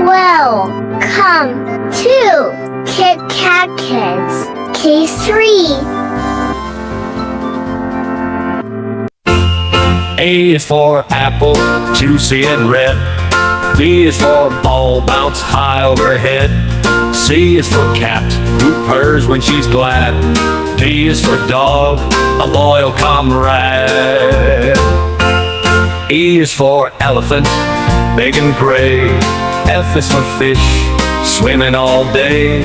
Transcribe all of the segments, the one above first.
Welcome to kitkatKids K3. A is for apple, juicy and red. B is for ball, bounce high overhead. C is for cat, who purrs when she's glad. D is for dog, a loyal comrade. E is for elephant, big and gray. F is for fish, swimming all day.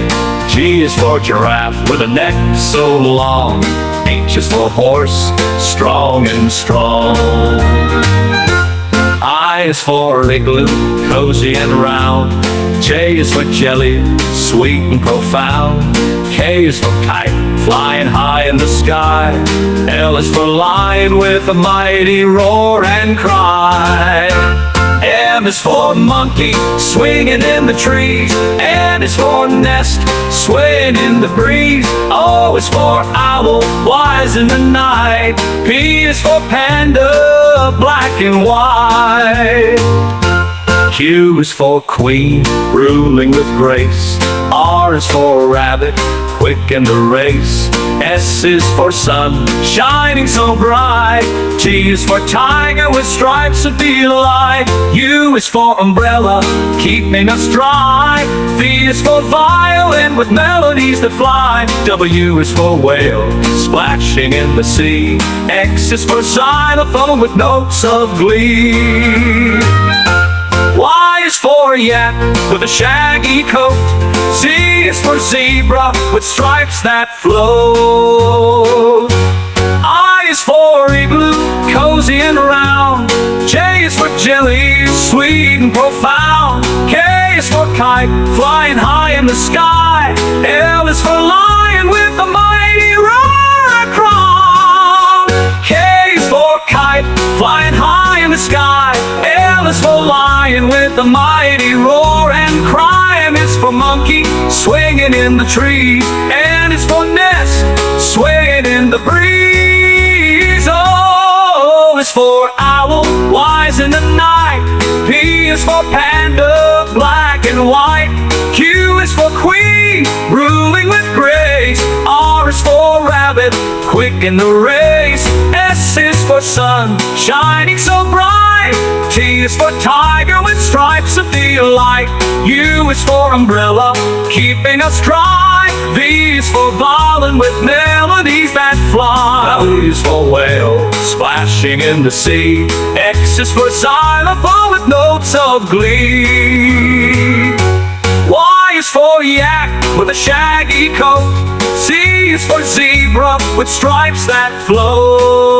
G is for giraffe, with a neck so long. H is for horse, strong and strong. I is for igloo, cozy and round. J is for jelly, sweet and profound. K is for kite, flying high in the sky. L is for lion, with a mighty roar and cry. M is for monkey, swinging in the trees. N is for nest, swaying in the breeze. O is for owl, wise in the night. P is for panda, black and white. Q is for queen, ruling with grace. R is for rabbit, quick in the race. S is for sun, shining so bright. T is for tiger, with stripes of delight. U is for umbrella, keeping us dry. V is for violin, with melodies that fly. W is for whale, splashing in the sea. X is for xylophone, with notes of glee. Y is for yak, with a shaggy coat. Z is for zebra, with stripes that float. I is for igloo, cozy and round. J is for jelly, sweet and profound. K is for kite, flying high in the sky. L is for lion, with a mighty roar and crown. K is for kite, flying high in the sky. L is for lion, with a mighty roar and cry. M is for monkey, swinging in the trees. N is for nest, swaying in the breeze. O is for owl, wise in the night. P is for panda, black and white. Q is for queen, ruling with grace. R is for rabbit, quick in the race. S is for sun, shining so bright. T is for tiger, with stripes of delight. U is for umbrella, keeping us dry. V is for violin, with melodies that fly. W is for whale, splashing in the sea. X is for xylophone, with notes of glee. Y is for yak, with a shaggy coat. Z is for zebra, with stripes that flow.